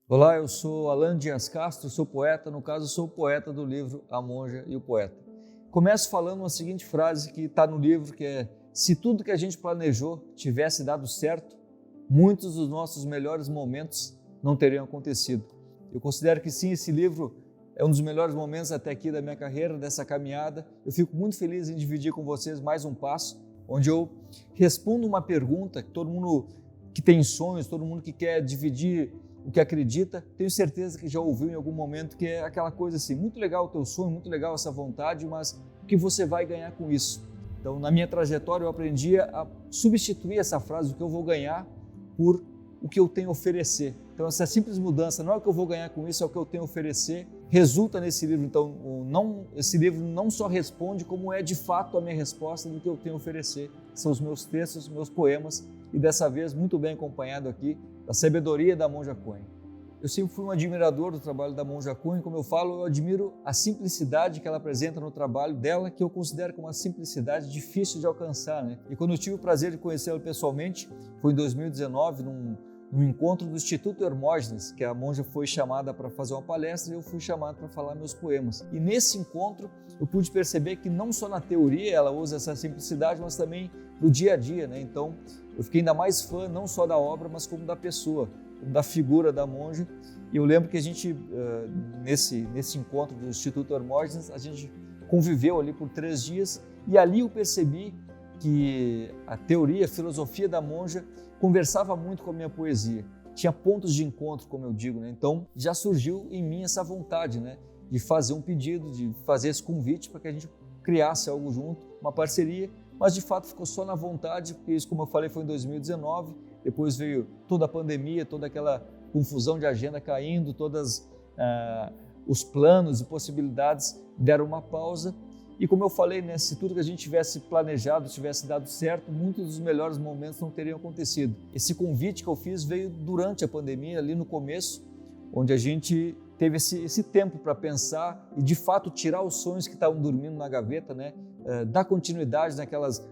Olá, eu sou Alan Dias Castro, sou poeta, no caso sou o poeta do livro A Monja e o Poeta. Começo falando uma seguinte frase que está no livro, que é: se tudo que a gente planejou tivesse dado certo, muitos dos nossos melhores momentos não teriam acontecido. Eu considero que sim, esse livro é um dos melhores momentos até aqui da minha carreira, dessa caminhada. Eu fico muito feliz em dividir com vocês mais um passo, onde eu respondo uma pergunta que todo mundo que tem sonhos, todo mundo que quer dividir o que acredita, tenho certeza que já ouviu em algum momento, que é aquela coisa assim: muito legal o teu sonho, muito legal essa vontade, mas o que você vai ganhar com isso? Então, na minha trajetória, eu aprendi a substituir essa frase, o que eu vou ganhar, por o que eu tenho a oferecer. Então, essa simples mudança, não é o que eu vou ganhar com isso, é o que eu tenho a oferecer, resulta nesse livro. Então, esse livro não só responde, como é de fato a minha resposta do que eu tenho a oferecer. São os meus textos, meus poemas, e dessa vez muito bem acompanhado aqui da sabedoria da Monja Coen. Eu sempre fui um admirador do trabalho da Monja Coen. Como eu falo, eu admiro a simplicidade que ela apresenta no trabalho dela, que eu considero como uma simplicidade difícil de alcançar, né? E quando eu tive o prazer de conhecê-la pessoalmente, foi em 2019, num encontro do Instituto Hermógenes, que a monja foi chamada para fazer uma palestra e eu fui chamado para falar meus poemas. E nesse encontro eu pude perceber que não só na teoria ela usa essa simplicidade, mas também no dia a dia, né? Então eu fiquei ainda mais fã não só da obra, mas como da pessoa, como da figura da monja. E eu lembro que a gente, nesse encontro do Instituto Hermógenes, a gente conviveu ali por 3 dias e ali eu percebi que a teoria, a filosofia da monja conversava muito com a minha poesia. Tinha pontos de encontro, como eu digo, né? Então já surgiu em mim essa vontade, né, de fazer um pedido, de fazer esse convite para que a gente criasse algo junto, uma parceria, mas de fato ficou só na vontade, porque isso, como eu falei, foi em 2019, depois veio toda a pandemia, toda aquela confusão de agenda caindo, todos os planos e possibilidades deram uma pausa. E como eu falei, né, se tudo que a gente tivesse planejado, tivesse dado certo, muitos dos melhores momentos não teriam acontecido. Esse convite que eu fiz veio durante a pandemia, ali no começo, onde a gente teve esse tempo para pensar e de fato tirar os sonhos que estavam dormindo na gaveta, né, dar continuidade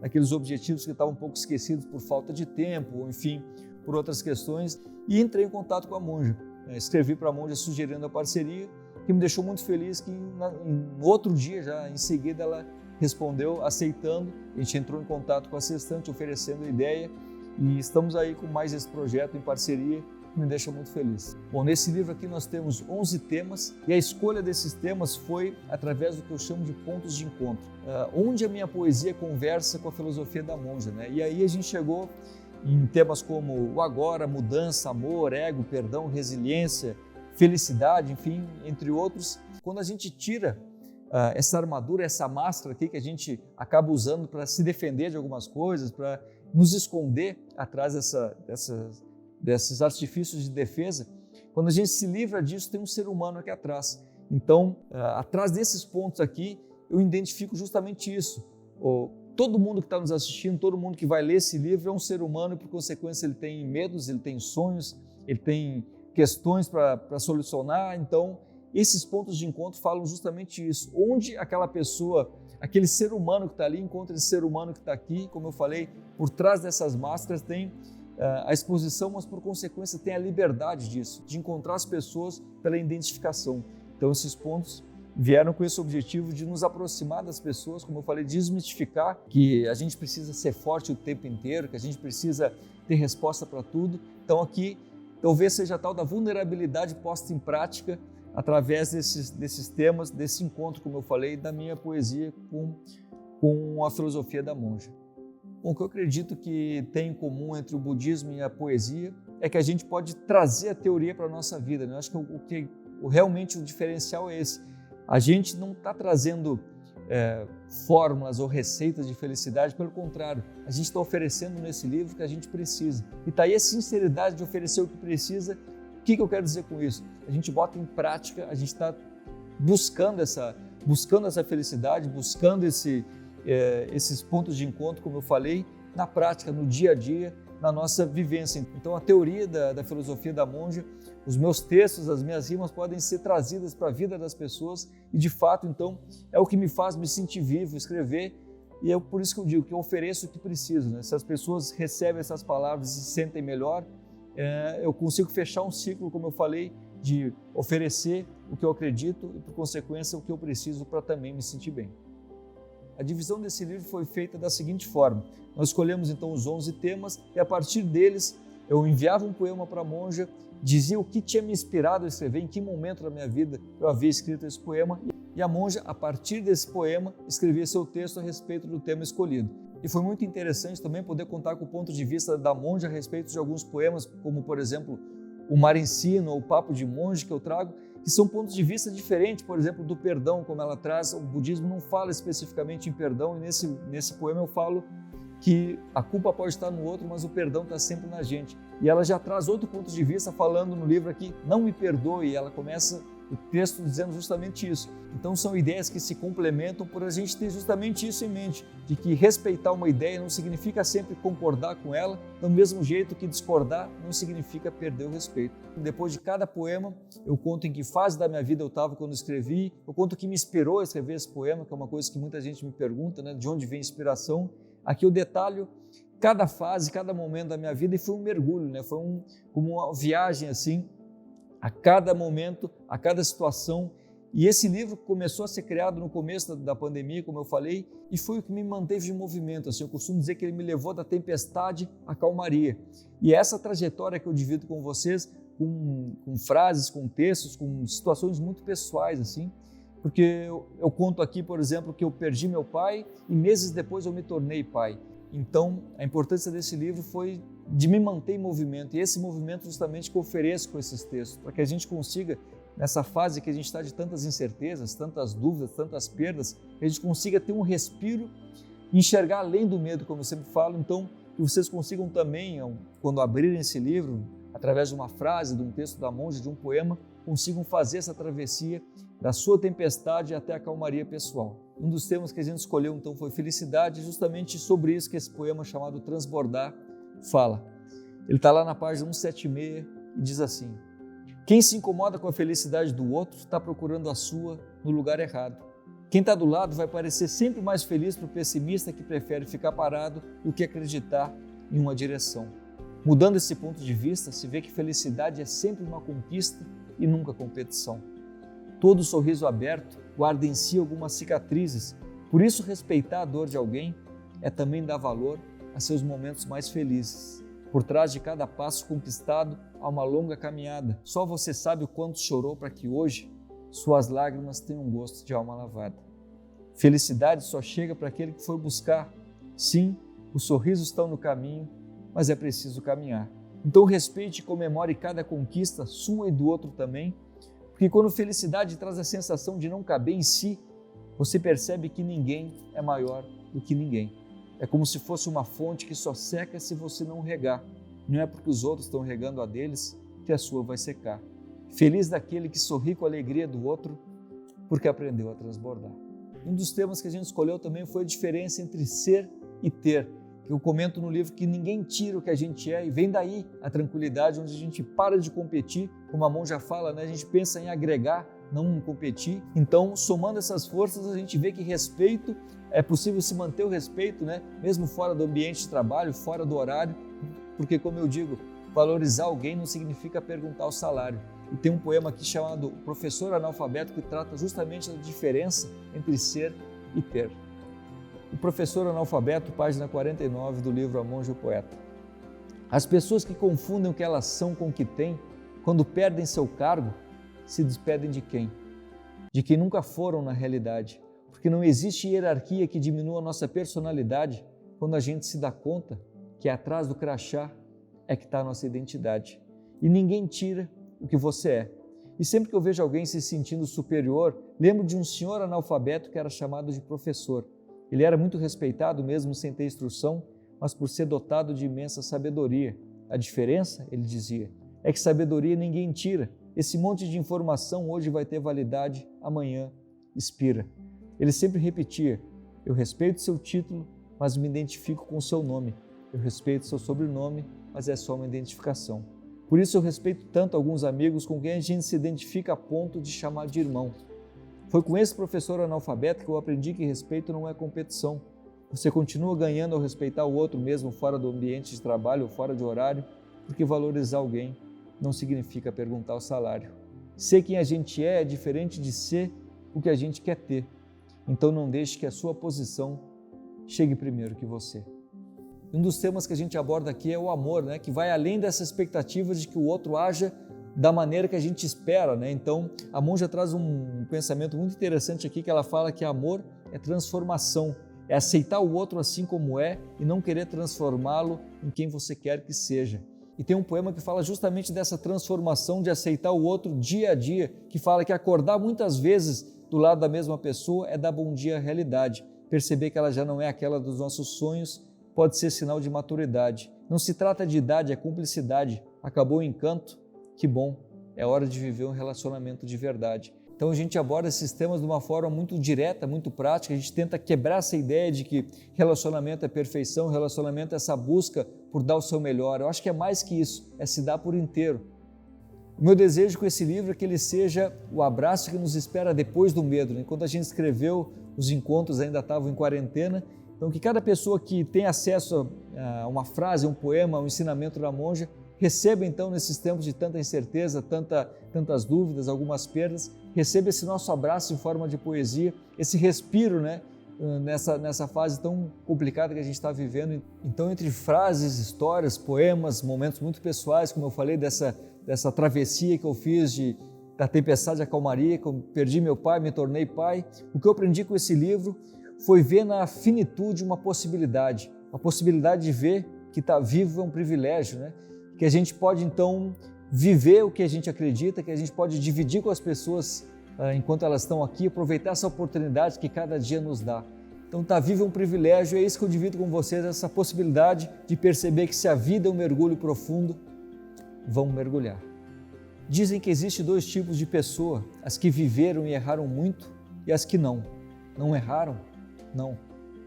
naqueles objetivos que estavam um pouco esquecidos por falta de tempo, ou enfim, por outras questões, e entrei em contato com a monja. Escrevi para a monja sugerindo a parceria, que me deixou muito feliz, que no outro dia, já em seguida, ela respondeu aceitando. A gente entrou em contato com a Sextante, oferecendo a ideia, e estamos aí com mais esse projeto em parceria, que me deixa muito feliz. Bom, nesse livro aqui nós temos 11 temas, e a escolha desses temas foi através do que eu chamo de pontos de encontro, onde a minha poesia conversa com a filosofia da monja, né? E aí a gente chegou em temas como o agora, mudança, amor, ego, perdão, resiliência, felicidade, enfim, entre outros. Quando a gente tira essa armadura, essa máscara aqui que a gente acaba usando para se defender de algumas coisas, para nos esconder atrás desses artifícios de defesa, quando a gente se livra disso, tem um ser humano aqui atrás. Então, atrás desses pontos aqui, eu identifico justamente isso. Todo mundo que está nos assistindo, todo mundo que vai ler esse livro é um ser humano e, por consequência, ele tem medos, ele tem sonhos, ele tem questões para solucionar. Então, esses pontos de encontro falam justamente isso. Onde aquela pessoa, aquele ser humano que está ali, encontra esse ser humano que está aqui, como eu falei, por trás dessas máscaras tem a exposição, mas por consequência tem a liberdade disso, de encontrar as pessoas pela identificação. Então, esses pontos vieram com esse objetivo de nos aproximar das pessoas, como eu falei, desmistificar que a gente precisa ser forte o tempo inteiro, que a gente precisa ter resposta para tudo. Então, aqui talvez seja a tal da vulnerabilidade posta em prática através desses temas, desse encontro, como eu falei, da minha poesia com a filosofia da monja. Bom, o que eu acredito que tem em comum entre o budismo e a poesia é que a gente pode trazer a teoria para a nossa vida, né? Eu acho que realmente o diferencial é esse. A gente não está trazendo fórmulas ou receitas de felicidade, pelo contrário, a gente está oferecendo nesse livro o que a gente precisa. E está aí a sinceridade de oferecer o que precisa. O que eu quero dizer com isso? A gente bota em prática, a gente está buscando essa felicidade, buscando esses pontos de encontro, como eu falei, na prática, no dia a dia, na nossa vivência. Então, a teoria da filosofia da monja, os meus textos, as minhas rimas podem ser trazidas para a vida das pessoas e, de fato, então, é o que me faz me sentir vivo, escrever, e é por isso que eu digo que eu ofereço o que preciso, né? Se as pessoas recebem essas palavras e se sentem melhor, eu consigo fechar um ciclo, como eu falei, de oferecer o que eu acredito e, por consequência, o que eu preciso para também me sentir bem. A divisão desse livro foi feita da seguinte forma: nós escolhemos então os 11 temas e a partir deles eu enviava um poema para a monja, dizia o que tinha me inspirado a escrever, em que momento da minha vida eu havia escrito esse poema, e a monja, a partir desse poema, escrevia seu texto a respeito do tema escolhido. E foi muito interessante também poder contar com o ponto de vista da monja a respeito de alguns poemas, como por exemplo o Mar Ensino ou o Papo de Monge que eu trago, que são pontos de vista diferentes, por exemplo, do perdão, como ela traz. O budismo não fala especificamente em perdão, e nesse poema eu falo que a culpa pode estar no outro, mas o perdão está sempre na gente. E ela já traz outro ponto de vista falando no livro aqui, não me perdoe, e ela começa o texto dizendo justamente isso. Então são ideias que se complementam por a gente ter justamente isso em mente, de que respeitar uma ideia não significa sempre concordar com ela, do mesmo jeito que discordar não significa perder o respeito. Depois de cada poema, eu conto em que fase da minha vida eu estava quando escrevi, eu conto o que me inspirou a escrever esse poema, que é uma coisa que muita gente me pergunta, né, de onde vem a inspiração. Aqui eu detalho cada fase, cada momento da minha vida, e foi um mergulho, né? Foi como uma viagem assim, a cada momento, a cada situação. E esse livro começou a ser criado no começo da pandemia, como eu falei, e foi o que me manteve em movimento. Assim, eu costumo dizer que ele me levou da tempestade à calmaria. E é essa trajetória que eu divido com vocês, com frases, com textos, com situações muito pessoais, assim, porque eu conto aqui, por exemplo, que eu perdi meu pai e meses depois eu me tornei pai. Então, a importância desse livro foi de me manter em movimento, e esse movimento justamente que eu ofereço com esses textos, para que a gente consiga, nessa fase que a gente está de tantas incertezas, tantas dúvidas, tantas perdas, que a gente consiga ter um respiro e enxergar além do medo, como eu sempre falo. Então, que vocês consigam também, quando abrirem esse livro, através de uma frase, de um texto da monja, de um poema, consigam fazer essa travessia da sua tempestade até a calmaria pessoal. Um dos temas que a gente escolheu então foi felicidade, justamente sobre isso que esse poema chamado Transbordar fala. Ele está lá na página 176 e diz assim: quem se incomoda com a felicidade do outro está procurando a sua no lugar errado. Quem está do lado vai parecer sempre mais feliz para o pessimista que prefere ficar parado do que acreditar em uma direção. Mudando esse ponto de vista, se vê que felicidade é sempre uma conquista e nunca competição. Todo sorriso aberto guarda em si algumas cicatrizes, por isso respeitar a dor de alguém é também dar valor a seus momentos mais felizes. Por trás de cada passo conquistado há uma longa caminhada. Só você sabe o quanto chorou para que hoje suas lágrimas tenham um gosto de alma lavada. Felicidade só chega para aquele que foi buscar. Sim, os sorrisos estão no caminho, mas é preciso caminhar. Então respeite e comemore cada conquista, sua e do outro também, porque quando felicidade traz a sensação de não caber em si, você percebe que ninguém é maior do que ninguém. É como se fosse uma fonte que só seca se você não regar. Não é porque os outros estão regando a deles que a sua vai secar. Feliz daquele que sorri com a alegria do outro, porque aprendeu a transbordar. Um dos temas que a gente escolheu também foi a diferença entre ser e ter. Eu comento no livro que ninguém tira o que a gente é, e vem daí a tranquilidade, onde a gente para de competir, como a monja fala, né? A gente pensa em agregar, não em competir. Então, somando essas forças, a gente vê que respeito, é possível se manter o respeito, né? Mesmo fora do ambiente de trabalho, fora do horário, porque, como eu digo, valorizar alguém não significa perguntar o salário. E tem um poema aqui chamado Professor Analfabeto que trata justamente da diferença entre ser e ter. O Professor Analfabeto, página 49 do livro A Monja e o Poeta. As pessoas que confundem o que elas são com o que têm, quando perdem seu cargo, se despedem de quem? De quem nunca foram na realidade, porque não existe hierarquia que diminua a nossa personalidade quando a gente se dá conta que atrás do crachá é que está a nossa identidade. E ninguém tira o que você é. E sempre que eu vejo alguém se sentindo superior, lembro de um senhor analfabeto que era chamado de professor. Ele era muito respeitado mesmo sem ter instrução, mas por ser dotado de imensa sabedoria. A diferença, ele dizia, é que sabedoria ninguém tira. Esse monte de informação hoje vai ter validade, amanhã expira. Ele sempre repetia: eu respeito seu título, mas me identifico com seu nome. Eu respeito seu sobrenome, mas é só uma identificação. Por isso eu respeito tanto alguns amigos com quem a gente se identifica a ponto de chamar de irmão. Foi com esse professor analfabeto que eu aprendi que respeito não é competição. Você continua ganhando ao respeitar o outro mesmo fora do ambiente de trabalho ou fora de horário. porque valorizar alguém não significa perguntar o salário. Ser quem a gente é diferente de ser o que a gente quer ter. Então não deixe que a sua posição chegue primeiro que você. Um dos temas que a gente aborda aqui é o amor, né? Que vai além dessa expectativa de que o outro haja da maneira que a gente espera, né? Então, a monja traz um pensamento muito interessante aqui, que ela fala que amor é transformação, é aceitar o outro assim como é e não querer transformá-lo em quem você quer que seja. E tem um poema que fala justamente dessa transformação de aceitar o outro dia a dia, que fala que acordar muitas vezes do lado da mesma pessoa é dar bom dia à realidade, perceber que ela já não é aquela dos nossos sonhos, pode ser sinal de maturidade. Não se trata de idade, é cumplicidade. Acabou o encanto? Que bom, é hora de viver um relacionamento de verdade. Então a gente aborda esses temas de uma forma muito direta, muito prática, a gente tenta quebrar essa ideia de que relacionamento é perfeição, relacionamento é essa busca por dar o seu melhor. Eu acho que é mais que isso, é se dar por inteiro. O meu desejo com esse livro é que ele seja o abraço que nos espera depois do medo. Enquanto a gente escreveu, os encontros ainda estavam em quarentena, então que cada pessoa que tem acesso a uma frase, um poema, um ensinamento da monja, receba então nesses tempos de tanta incerteza, tantas dúvidas, algumas perdas, receba esse nosso abraço em forma de poesia, esse respiro, né, nessa fase tão complicada que a gente está vivendo. Então, entre frases, histórias, poemas, momentos muito pessoais, como eu falei, dessa travessia que eu fiz da tempestade à calmaria, que eu perdi meu pai, me tornei pai, o que eu aprendi com esse livro foi ver na finitude uma possibilidade, a possibilidade de ver que estar vivo é um privilégio, né? Que a gente pode então viver o que a gente acredita, que a gente pode dividir com as pessoas enquanto elas estão aqui, aproveitar essa oportunidade que cada dia nos dá. Então estar vivo é um privilégio, é isso que eu divido com vocês, essa possibilidade de perceber que se a vida é um mergulho profundo, vamos mergulhar. Dizem que existe dois tipos de pessoa, as que viveram e erraram muito e as que não. Não erraram?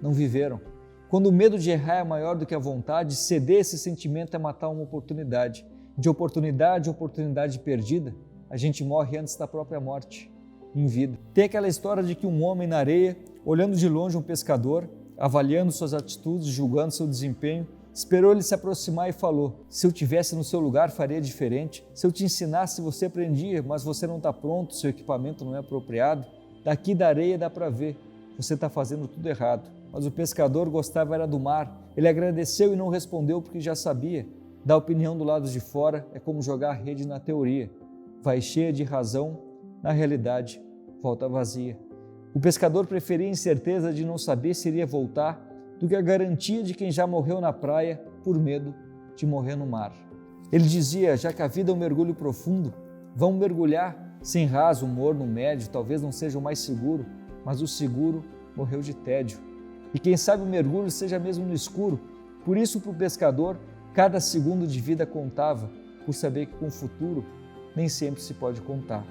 Não viveram. Quando o medo de errar é maior do que a vontade, ceder esse sentimento é matar uma oportunidade. De oportunidade perdida, a gente morre antes da própria morte, em vida. Tem aquela história de que um homem na areia, olhando de longe um pescador, avaliando suas atitudes, julgando seu desempenho, esperou ele se aproximar e falou: se eu tivesse no seu lugar, faria diferente. Se eu te ensinasse, você aprendia, mas você não está pronto, seu equipamento não é apropriado. Daqui da areia dá para ver, você está fazendo tudo errado. Mas o pescador gostava era do mar. Ele agradeceu e não respondeu porque já sabia. Dar opinião do lado de fora é como jogar a rede na teoria. Vai cheia de razão, na realidade, volta vazia. O pescador preferia a incerteza de não saber se iria voltar do que a garantia de quem já morreu na praia por medo de morrer no mar. Ele dizia, já que a vida é um mergulho profundo, vamos mergulhar sem raso, morno, médio, talvez não seja o mais seguro, mas o seguro morreu de tédio. E quem sabe o mergulho seja mesmo no escuro. Por isso, para o pescador, cada segundo de vida contava, por saber que com o futuro nem sempre se pode contar.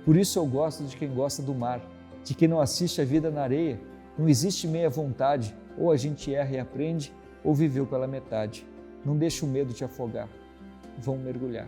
Por isso eu gosto de quem gosta do mar, de quem não assiste a vida na areia. Não existe meia vontade, ou a gente erra e aprende, ou viveu pela metade. Não deixe o medo te afogar. Vão mergulhar.